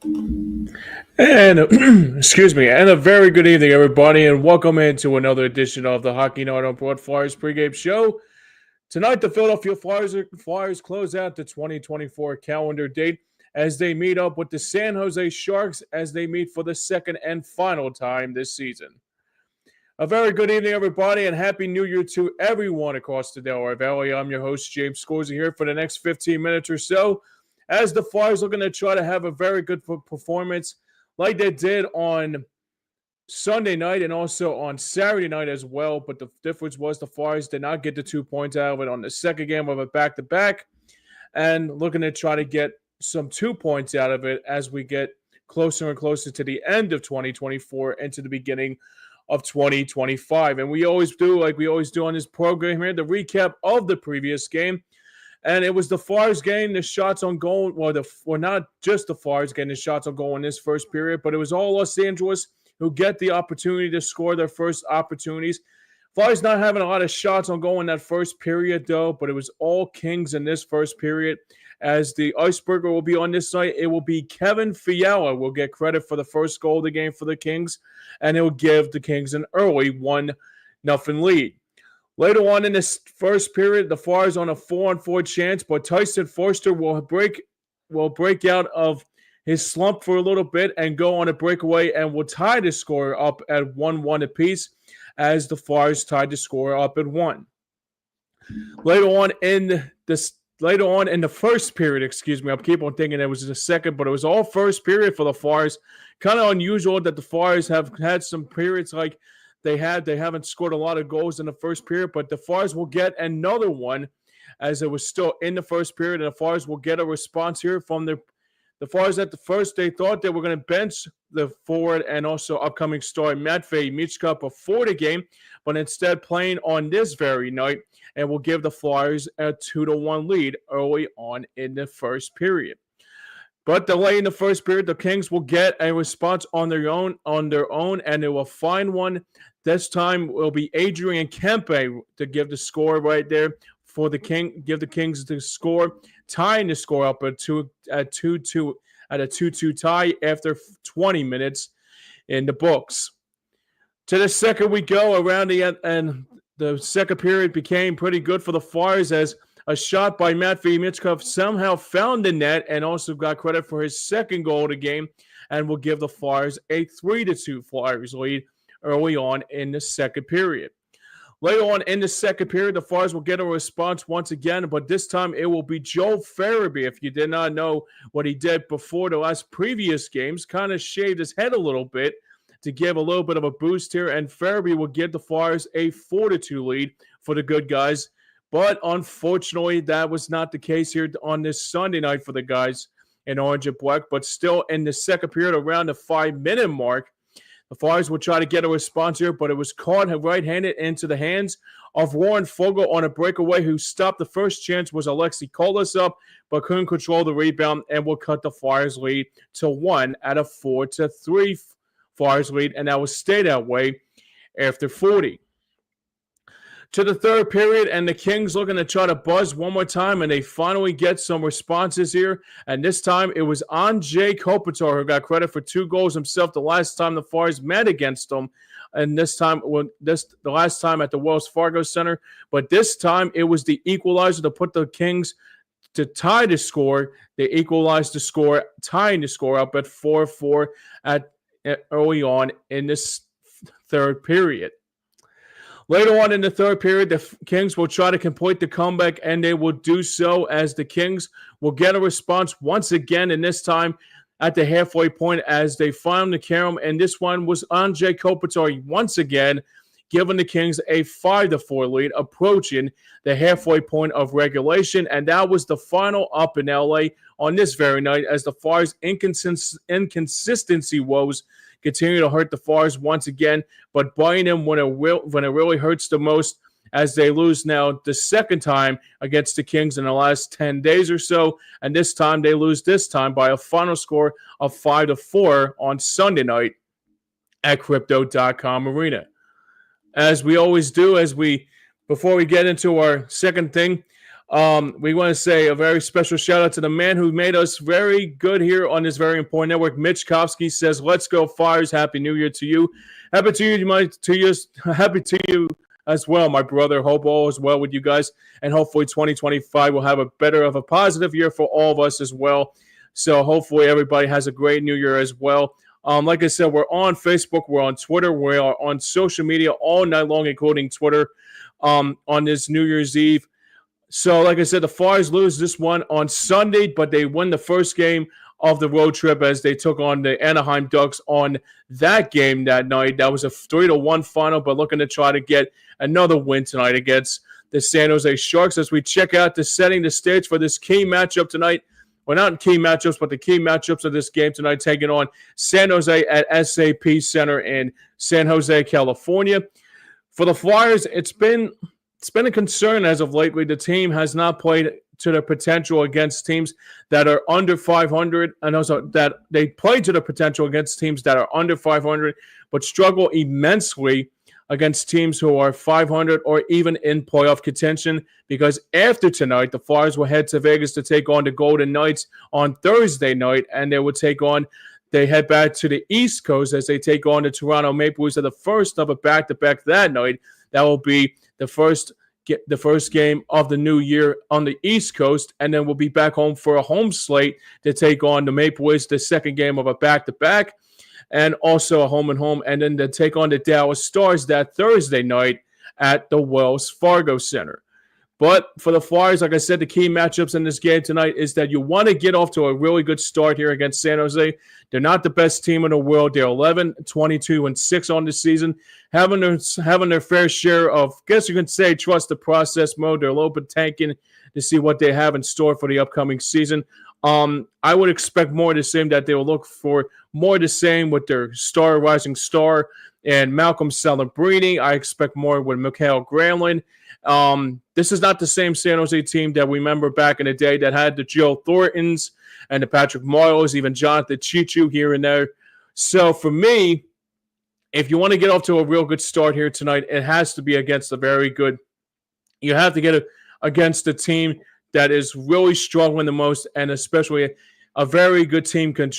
And excuse me, and a very good evening, everybody, and welcome into another edition of the Hockey Night on Broad Flyers pregame show. Tonight, the Philadelphia Flyers close out the 2024 calendar date as they meet up with the San Jose Sharks as they meet for the second and final time this season. A very good evening, everybody, and Happy New Year to everyone across the Delaware Valley. I'm your host, James Scorza, here for the next 15 minutes or so as the Flyers are going to try to have a very good performance like they did on Sunday night and also on Saturday night as well. But the difference was the Flyers did not get the 2 points out of it on the second game of a back-to-back, and looking to try to get some 2 points out of it as we get closer and closer to the end of 2024 and to the beginning of 2025. And we always do, like we always do on this program here, the recap of the previous game. And it was the Flyers getting the shots on goal. Well, not just the Flyers getting the shots on goal in this first period, but it was all Los Angeles who get the opportunity to score their first opportunities. Flyers not having a lot of shots on goal in that first period, though, but it was all Kings in this first period. As the icebreaker will be on this night, it will be Kevin Fiala will get credit for the first goal of the game for the Kings, and it will give the Kings an early 1-0 lead. Later on in this first period, the Flyers on a 4-on-4 chance, but Tyson Foerster will break out of his slump for a little bit and go on a breakaway and will tie the score up at 1-1 apiece as the Flyers tied the score up at 1. Later on in the first period, excuse me, I keep on thinking it was the second, but it was all first period for the Flyers. Kind of unusual that the Flyers have had some periods like they haven't scored a lot of goals in the first period, but the Flyers will get another one as it was still in the first period, and the Flyers will get a response here from the Flyers at the first. They thought they were going to bench the forward and also upcoming star Matvei Michka before the game, but instead playing on this very night and will give the Flyers a 2-1 lead early on in the first period. But late in the first period, the Kings will get a response on their own, and they will find one. This time will be Adrian Kempe to give the score right there for the give the Kings the score, tying the score up at 2-2 at a 2-2 tie after 20 minutes in the books. To the second we go around the end, and the second period became pretty good for the Flyers as a shot by Matvei Michka somehow found the net and also got credit for his second goal of the game and will give the Flyers a 3-2 Flyers lead early on in the second period. Later on in the second period, the Flyers will get a response once again, but this time it will be Joe Farabee. If you did not know what he did before the last previous games, kind of shaved his head a little bit to give a little bit of a boost here, and Farabee will give the Flyers a 4-2 lead for the good guys. But unfortunately, that was not the case here on this Sunday night for the guys in orange and black. But still, in the second period, around the 5-minute mark, the Flyers would try to get a response here, but it was caught right-handed into the hands of Warren Foegele on a breakaway, who stopped the first chance was Alexei Kolasov, but couldn't control the rebound and will cut the Flyers lead to 1 out of 4-3 Flyers lead, and that will stay that way after 40. To the third period, and the Kings looking to try to buzz one more time, and they finally get some responses here. And this time, it was Andrei Kopitar who got credit for 2 goals himself the last time the Flyers met against them. And this time, the last time at the Wells Fargo Center. But this time, it was the equalizer to put the Kings to tie the score. They equalized the score, tying the score up at 4-4 early on in this third period. Later on in the third period, the Kings will try to complete the comeback, and they will do so as the Kings will get a response once again, and this time at the halfway point as they found the carom, and this one was Andrei Kopitar once again, giving the Kings a 5-4 lead, approaching the halfway point of regulation, and that was the final up in LA on this very night as the Flyers' inconsistency woes continue to hurt the Flyers once again, but biting them when it really hurts the most, as they lose now the second time against the Kings in the last 10 days or so, and this time they lose by a final score of 5-4 on Sunday night at Crypto.com Arena. As we always do, before we get into our second thing, We want to say a very special shout out to the man who made us very good here on this very important network. Mitch Kofsky says, "Let's go Flyers! Happy New Year to you. Happy to you, happy to you as well, my brother. Hope all is well with you guys, and hopefully 2025 will have a better of a positive year for all of us as well. So hopefully everybody has a great New Year as well." Like I said, we're on Facebook, we're on Twitter, we are on social media all night long, including Twitter, on this New Year's Eve. So, like I said, the Flyers lose this one on Sunday, but they win the first game of the road trip as they took on the Anaheim Ducks on that game that night. That was a 3-1 final, but looking to try to get another win tonight against the San Jose Sharks as we check out setting the stage for this key matchup tonight. Well, not key matchups, but the key matchups of this game tonight, taking on San Jose at SAP Center in San Jose, California. For the Flyers, it's been a concern as of lately. The team has not played to their potential against teams that are under 500, and also that they play to their potential against teams that are under 500, but struggle immensely against teams who are 500 or even in playoff contention, because after tonight, the Flyers will head to Vegas to take on the Golden Knights on Thursday night, and they head back to the East Coast as they take on the Toronto Maple Leafs at the first of a back-to-back that night. That will be the first game of the new year on the East Coast, and then we'll be back home for a home slate to take on the Maple Leafs, the second game of a back-to-back, and also a home-and-home, and then to take on the Dallas Stars that Thursday night at the Wells Fargo Center. But for the Flyers, like I said, the key matchups in this game tonight is that you want to get off to a really good start here against San Jose. They're not the best team in the world. They're 11-22-6 on the season, having their fair share of, guess you can say, trust the process mode. They're a little bit tanking to see what they have in store for the upcoming season. I would expect more of the same, that they will look for more of the same with their rising star and Malcolm Celebrini. I expect more with Mikael Granlund. This is not the same San Jose team that we remember back in the day that had the Joe Thorntons and the Patrick Marleaus, even Jonathan Chichu here and there. So for me, if you want to get off to a real good start here tonight, it has to be against you have to get against the team that is really struggling the most, and especially a very good team can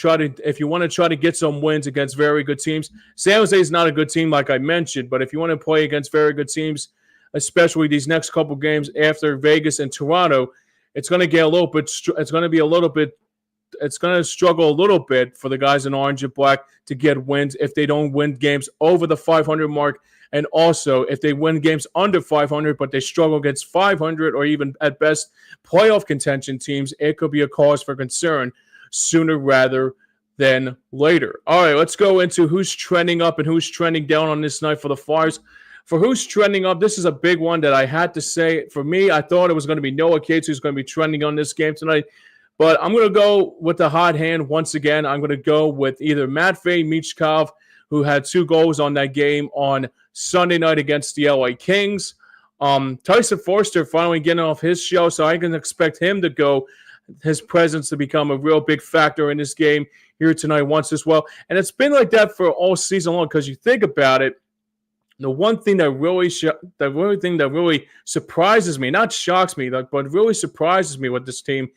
if you want to try to get some wins against very good teams. San Jose is not a good team, like I mentioned, but if you want to play against very good teams, especially these next couple games after Vegas and Toronto, it's going to get it's going to struggle a little bit for the guys in orange and black to get wins if they don't win games over the 500 mark. And also, if they win games under 500, but they struggle against 500 or even at best playoff contention teams, it could be a cause for concern sooner rather than later. All right, let's go into who's trending up and who's trending down on this night for the Flyers. For who's trending up, this is a big one that I had to say. For me, I thought it was going to be Noah Cates who's going to be trending on this game tonight. But I'm going to go with the hot hand once again. I'm going to go with either Matvei Michkov, who had 2 goals on that game on Sunday night against the LA Kings. Tyson Foerster finally getting off his show, so I can expect him to his presence to become a real big factor in this game here tonight once as well. And it's been like that for all season long, because you think about it, the one thing that really surprises me, not shocks me, but really surprises me with this team,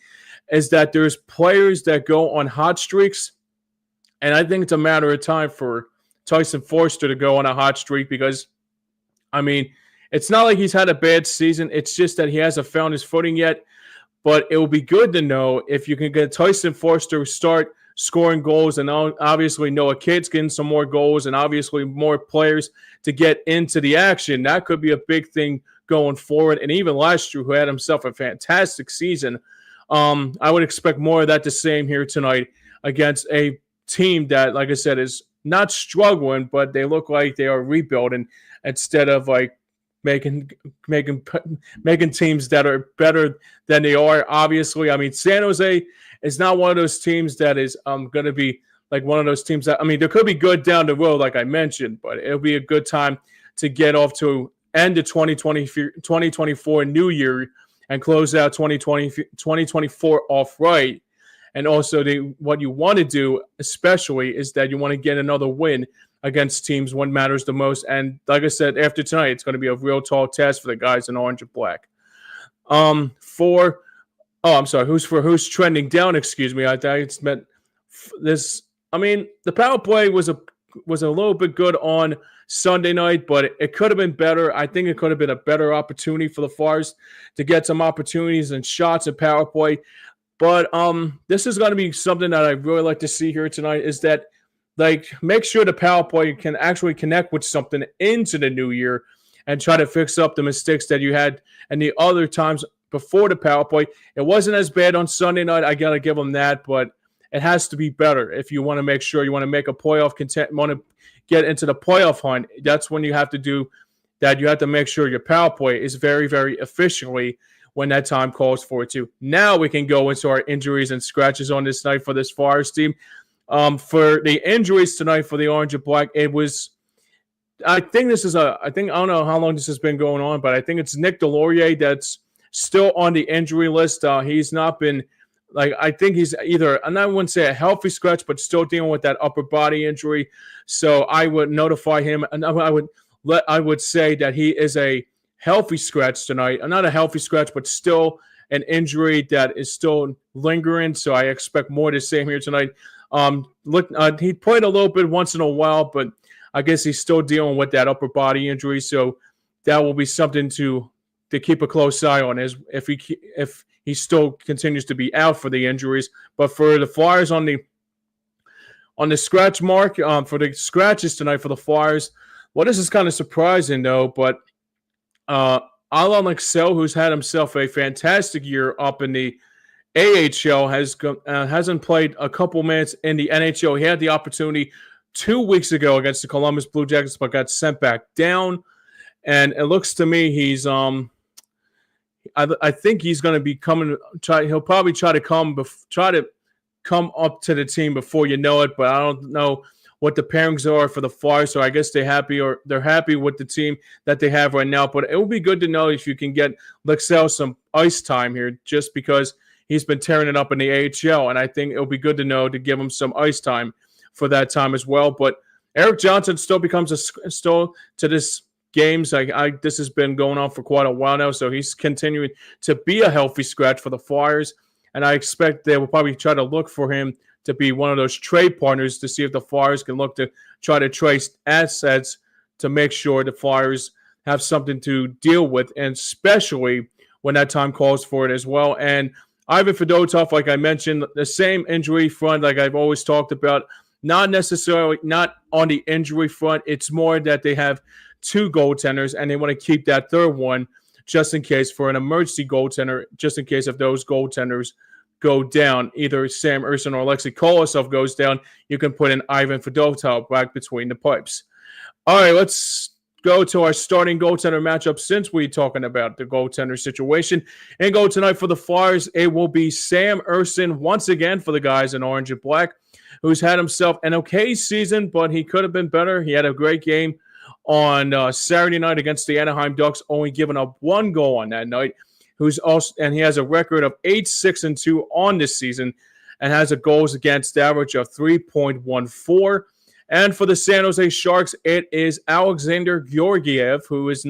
is that there's players that go on hot streaks, and I think it's a matter of time for Tyson Foerster to go on a hot streak, because, I mean, it's not like he's had a bad season. It's just that he hasn't found his footing yet. But it will be good to know if you can get Tyson Foerster start scoring goals, and obviously Noah Cates getting some more goals, and obviously more players to get into the action. That could be a big thing going forward. And even last year, who had himself a fantastic season, I would expect more of that the same here tonight against a team that, like I said, is not struggling, but they look like they are rebuilding instead of like making teams that are better than they are. Obviously, I mean, San Jose is not one of those teams that is going to be like one of those teams that, I mean, there could be good down the road, like I mentioned, but it'll be a good time to get off to end the 2024 new year and close out 2024 off right. And also, what you want to do, especially, is that you want to get another win against teams when matters the most. And like I said, after tonight, it's going to be a real tall task for the guys in orange and black. For I'm sorry. Who's trending down? Excuse me. I thought it's meant this. I mean, the power play was a little bit good on Sunday night, but it could have been better. I think it could have been a better opportunity for the Flyers to get some opportunities and shots at power play. But this is going to be something that I really like to see here tonight. Is that like make sure the power play can actually connect with something into the new year and try to fix up the mistakes that you had and the other times before the power play. It wasn't as bad on Sunday night. I got to give them that, but it has to be better if you want to make sure you want to make a playoff content, want to get into the playoff hunt. That's when you have to do that. You have to make sure your power play is very, very efficiently when that time calls for it too. Now we can go into our injuries and scratches on this night for this Flyers team. For the injuries tonight for the Orange and Black, it was. I think I don't know how long this has been going on, but I think it's Nick Delorier that's still on the injury list. He's not been I think he's either, and I wouldn't say a healthy scratch, but still dealing with that upper body injury. So I would notify him, and I would say that he is a healthy scratch tonight. Not a healthy scratch, but still an injury that is still lingering. So I expect more to see him here tonight. He played a little bit once in a while, but I guess he's still dealing with that upper body injury. So that will be something to keep a close eye on if he still continues to be out for the injuries. But for the Flyers on the scratch mark, for the scratches tonight for the Flyers, well, this is kind of surprising though, but Alon Excel, who's had himself a fantastic year up in the AHL, hasn't played a couple minutes in the NHL. He had the opportunity 2 weeks ago against the Columbus Blue Jackets, but got sent back down. And it looks to me he's I think he's going to be coming. He'll probably try to come up to the team before you know it. But I don't know what the pairings are for the Flyers. So I guess they're happy with the team that they have right now. But it will be good to know if you can get Lexell some ice time here, just because he's been tearing it up in the AHL, and I think it'll be good to know to give him some ice time for that time as well. But Eric Johnson still becomes still to this games. This has been going on for quite a while now, so he's continuing to be a healthy scratch for the Flyers, and I expect they will probably try to look for him to be one of those trade partners to see if the Flyers can look to try to trace assets to make sure the Flyers have something to deal with, and especially when that time calls for it as well. And Ivan Fedotov, like I mentioned, the same injury front like I've always talked about, not on the injury front. It's more that they have two goaltenders, and they want to keep that third one just in case for an emergency goaltender, just in case if those goaltenders go down, either Sam Ersson or Alexei Kolosov goes down, you can put in Ivan Fedotov back between the pipes. All right, let's go to our starting goaltender matchup since we're talking about the goaltender situation. And go tonight for the Flyers, it will be Sam Ersson once again for the guys in orange and black, who's had himself an okay season, but he could have been better. He had a great game on Saturday night against the Anaheim Ducks, only giving up one goal on that night. He has a record of 8-6-2 on this season, and has a goals against average of 3.14. And for the San Jose Sharks, it is Alexander Georgiev, who has a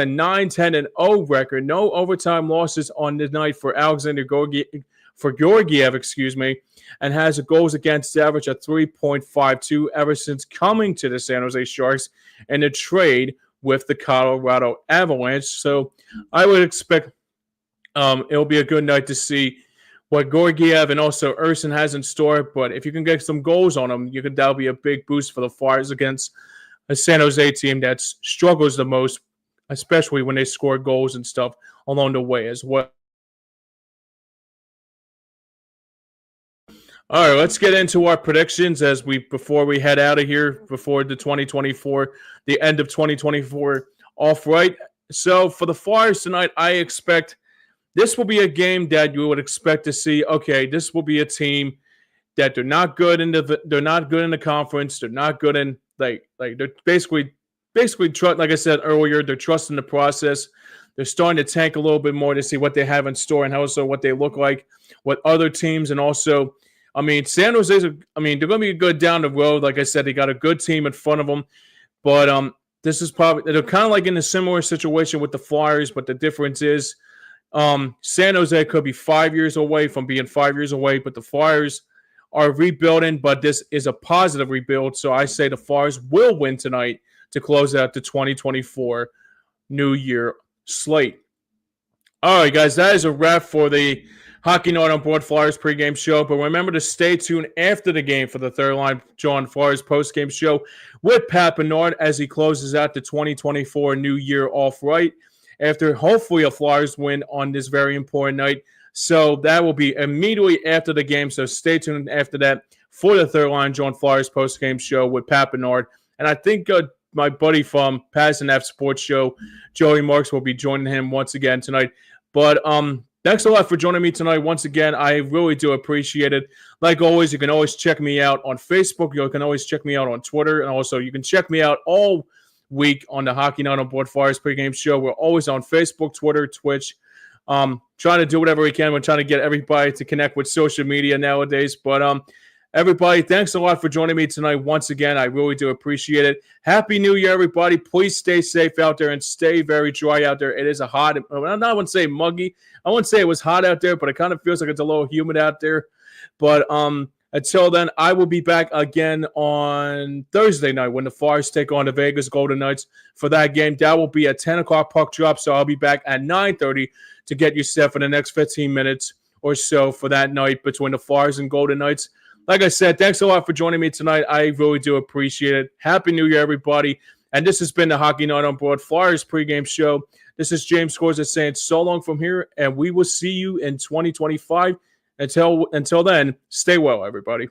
9-10-0 record. No overtime losses on the night for Georgiev, and has a goals against average of 3.52 ever since coming to the San Jose Sharks in a trade with the Colorado Avalanche. So I would expect it'll be a good night to see what Georgiev and also Ersson has in store. But if you can get some goals on them, that'll be a big boost for the Flyers against a San Jose team that struggles the most, especially when they score goals and stuff along the way as well. All right, let's get into our predictions before we head out of here before the end of 2024 off right. So for the Flyers tonight, I expect this will be a game that you would expect to see. Okay, this will be a team that they're not good in the conference. They're not good in they're basically like I said earlier, they're trusting the process. They're starting to tank a little bit more to see what they have in store and also what they look like, what other teams, and also. San Jose's. They're going to be good down the road. Like I said, they got a good team in front of them. But this is probably they're kind of like in a similar situation with the Flyers, but the difference is San Jose could be 5 years away from being 5 years away, but the Flyers are rebuilding, but this is a positive rebuild. So I say the Flyers will win tonight to close out the 2024 New Year slate. All right, guys, that is a wrap for the Hockey Night on Board Flyers pregame show. But remember to stay tuned after the game for the Third Line John Flyers postgame show with Pat Bernard as he closes out the 2024 New Year off right after hopefully a Flyers win on this very important night. So that will be immediately after the game. So stay tuned after that for the Third Line John Flyers postgame show with Pat Bernard. And I think my buddy from Paz and F Sports Show, Joey Marks, will be joining him once again tonight. But thanks a lot for joining me tonight once again. I really do appreciate it. Like always, you can always check me out on Facebook. You can always check me out on Twitter. And also, you can check me out all week on the Hockey Night on Board Flyers pregame show. We're always on Facebook, Twitter, Twitch. Trying to do whatever we can. We're trying to get everybody to connect with social media nowadays. But everybody, thanks a lot for joining me tonight once again. I really do appreciate it. Happy New Year, everybody. Please stay safe out there and stay very dry out there. It is a hot, I wouldn't say muggy. I wouldn't say it was hot out there, but it kind of feels like it's a little humid out there. But until then, I will be back again on Thursday night when the Flyers take on the Vegas Golden Knights for that game. That will be at 10 o'clock puck drop, so I'll be back at 9:30 to get you set for the next 15 minutes or so for that night between the Flyers and Golden Knights. Like I said, thanks a lot for joining me tonight. I really do appreciate it. Happy New Year, everybody. And this has been the Hockey Night on Board Flyers pregame show. This is James Scorza saying so long from here, and we will see you in 2025. Until then, stay well, everybody.